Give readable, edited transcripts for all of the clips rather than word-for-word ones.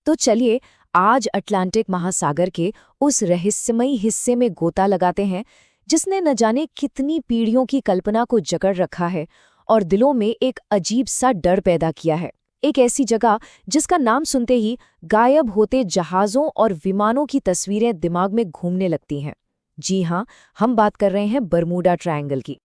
तो चलिए आज अटलांटिक महासागर के उस रहस्यमयी हिस्से में गोता लगाते हैं जिसने न जाने कितनी पीढ़ियों की कल्पना को जकड़ रखा है और दिलों में एक अजीब सा डर पैदा किया है। एक ऐसी जगह जिसका नाम सुनते ही गायब होते जहाज़ों और विमानों की तस्वीरें दिमाग में घूमने लगती हैं। जी हाँ, हम बात कर रहे हैं बरमूडा ट्रायंगल की।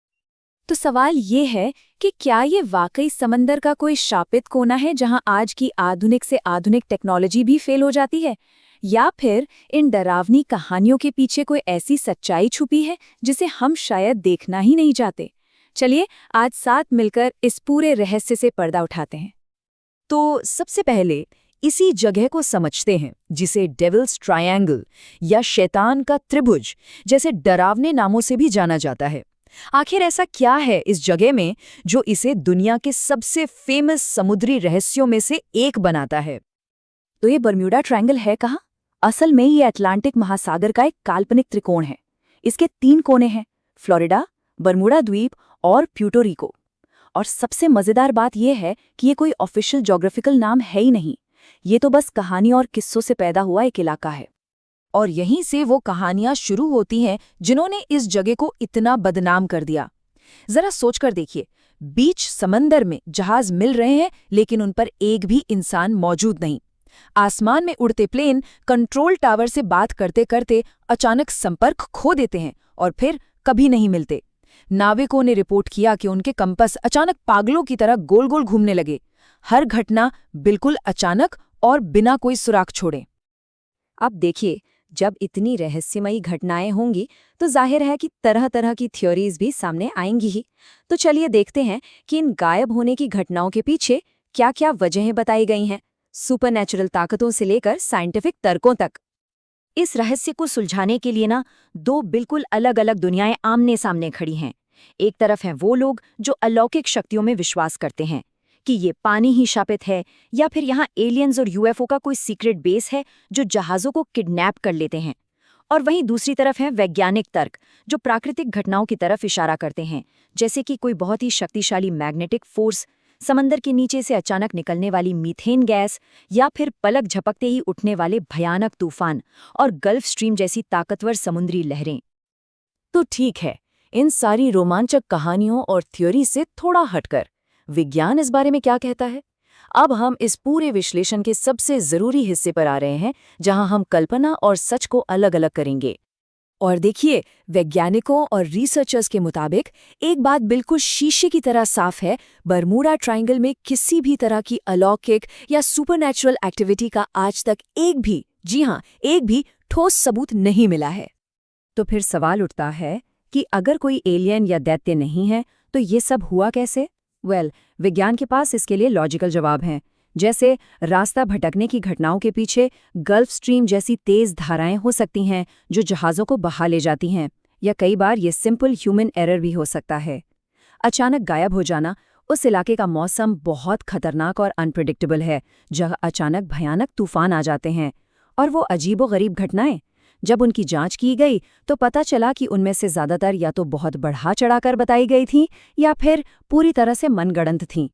तो सवाल ये है कि क्या ये वाकई समंदर का कोई शापित कोना है जहां आज की आधुनिक से आधुनिक टेक्नोलॉजी भी फेल हो जाती है, या फिर इन डरावनी कहानियों के पीछे कोई ऐसी सच्चाई छुपी है जिसे हम शायद देखना ही नहीं चाहते। चलिए आज साथ मिलकर इस पूरे रहस्य से पर्दा उठाते हैं। तो सबसे पहले इसी जगह को समझते हैं जिसे डेविल्स ट्रायंगल या शैतान का त्रिभुज जैसे डरावने नामों से भी जाना जाता है। आखिर ऐसा क्या है इस जगह में जो इसे दुनिया के सबसे फेमस समुद्री रहस्यों में से एक बनाता है? तो ये बरम्यूडा ट्रायंगल है कहाँ? असल में ये अटलांटिक महासागर का एक काल्पनिक त्रिकोण है। इसके 3 कोने हैं, फ्लोरिडा, बरमूडा द्वीप और प्यूर्टो रिको। और सबसे मजेदार बात यह है कि ये कोई ऑफिशियल ज्योग्राफिकल नाम है ही नहीं, ये तो बस कहानी और किस्सों से पैदा हुआ एक इलाका है। और यहीं से वो कहानियां शुरू होती हैं जिन्होंने इस जगह को इतना बदनाम कर दिया। जरा सोचकर देखिए, बीच समंदर में जहाज मिल रहे हैं लेकिन उन पर एक भी इंसान मौजूद नहीं। आसमान में उड़ते प्लेन कंट्रोल टावर से बात करते करते अचानक संपर्क खो देते हैं और फिर कभी नहीं मिलते। नाविकों ने रिपोर्ट किया कि उनके कंपास अचानक पागलों की तरह गोल गोल घूमने लगे। हर घटना बिल्कुल अचानक और बिना कोई सुराग छोड़े। अब देखिए, जब इतनी रहस्यमयी घटनाएं होंगी तो जाहिर है कि तरह तरह की थ्योरीज भी सामने आएंगी ही। तो चलिए देखते हैं कि इन गायब होने की घटनाओं के पीछे क्या क्या वजहें बताई गई हैं, सुपरनैचुरल ताकतों से लेकर साइंटिफिक तर्कों तक। इस रहस्य को सुलझाने के लिए ना 2 बिल्कुल अलग अलग दुनियाएं आमने सामने खड़ी हैं। एक तरफ हैं वो लोग जो अलौकिक शक्तियों में विश्वास करते हैं कि ये पानी ही शापित है, या फिर यहाँ एलियंस और यूएफओ का कोई सीक्रेट बेस है जो जहाज़ों को किडनैप कर लेते हैं। और वहीं दूसरी तरफ है वैज्ञानिक तर्क जो प्राकृतिक घटनाओं की तरफ इशारा करते हैं, जैसे कि कोई बहुत ही शक्तिशाली मैग्नेटिक फोर्स, समंदर के नीचे से अचानक निकलने वाली मीथेन गैस, या फिर पलक झपकते ही उठने वाले भयानक तूफान और गल्फ स्ट्रीम जैसी ताकतवर समुद्री लहरें। तो ठीक है, इन सारी रोमांचक कहानियों और थ्योरी से थोड़ा हटकर विज्ञान इस बारे में क्या कहता है? अब हम इस पूरे विश्लेषण के सबसे जरूरी हिस्से पर आ रहे हैं जहां हम कल्पना और सच को अलग अलग करेंगे। और देखिए, वैज्ञानिकों और रिसर्चर्स के मुताबिक एक बात बिल्कुल शीशे की तरह साफ है, बरमूडा ट्रायंगल में किसी भी तरह की अलौकिक या सुपरनैचुरल एक्टिविटी का आज तक एक भी, जी हाँ, एक भी ठोस सबूत नहीं मिला है। तो फिर सवाल उठता है कि अगर कोई एलियन या दैत्य नहीं है तो ये सब हुआ कैसे? विज्ञान के पास इसके लिए लॉजिकल जवाब हैं, जैसे रास्ता भटकने की घटनाओं के पीछे गल्फ स्ट्रीम जैसी तेज धाराएं हो सकती हैं जो जहाज़ों को बहा ले जाती हैं, या कई बार ये सिंपल ह्यूमन एरर भी हो सकता है। अचानक गायब हो जाना, उस इलाके का मौसम बहुत खतरनाक और अनप्रेडिक्टेबल है, जहाँ अचानक भयानक तूफान आ जाते हैं। और वो अजीबोगरीब घटनाएं, जब उनकी जांच की गई तो पता चला कि उनमें से ज्यादातर या तो बहुत बढ़ा चढ़ाकर बताई गई थीं या फिर पूरी तरह से मनगढ़ंत थीं।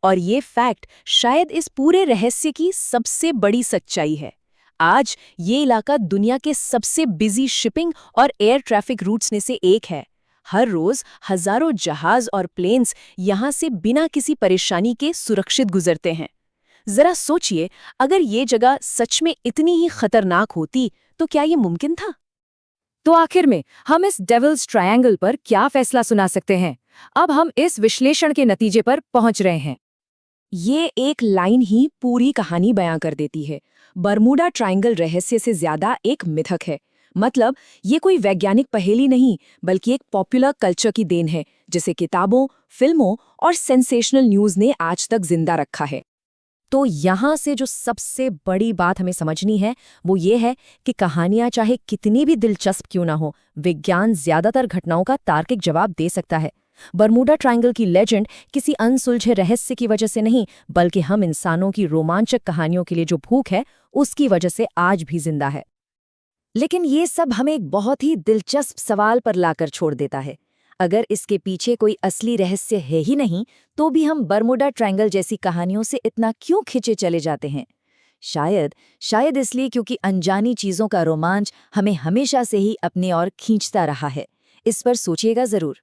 और ये फैक्ट शायद इस पूरे रहस्य की सबसे बड़ी सच्चाई है। आज ये इलाका दुनिया के सबसे बिजी शिपिंग और एयर ट्रैफिक रूट्स में से एक है। हर रोज हजारों जहाज और प्लेन्स यहाँ से बिना किसी परेशानी के सुरक्षित गुजरते हैं। जरा सोचिए, अगर ये जगह सच में इतनी ही खतरनाक होती तो क्या ये मुमकिन था? तो आखिर में हम इस डेविल्स ट्रायंगल पर क्या फैसला सुना सकते हैं? अब हम इस विश्लेषण के नतीजे पर पहुंच रहे हैं। ये एक लाइन ही पूरी कहानी बयां कर देती है। बरमूडा ट्रायंगल रहस्य से ज्यादा एक मिथक है। मतलब ये कोई वैज्ञानिक पहेली नहीं, बल्कि एक पॉपुलर कल्चर की देन है जिसे किताबों, फिल्मों और सेंसेशनल न्यूज ने आज तक जिंदा रखा है। तो यहाँ से जो सबसे बड़ी बात हमें समझनी है वो ये है कि कहानियाँ चाहे कितनी भी दिलचस्प क्यों ना हो, विज्ञान ज्यादातर घटनाओं का तार्किक जवाब दे सकता है। बरमूडा ट्रायंगल की लेजेंड किसी अनसुलझे रहस्य की वजह से नहीं, बल्कि हम इंसानों की रोमांचक कहानियों के लिए जो भूख है उसकी वजह से आज भी जिंदा है। लेकिन ये सब हमें एक बहुत ही दिलचस्प सवाल पर लाकर छोड़ देता है। अगर इसके पीछे कोई असली रहस्य है ही नहीं, तो भी हम बरमूडा ट्रायंगल जैसी कहानियों से इतना क्यों खिंचे चले जाते हैं? शायद इसलिए क्योंकि अनजानी चीज़ों का रोमांच हमें हमेशा से ही अपनी ओर खींचता रहा है। इस पर सोचिएगा ज़रूर।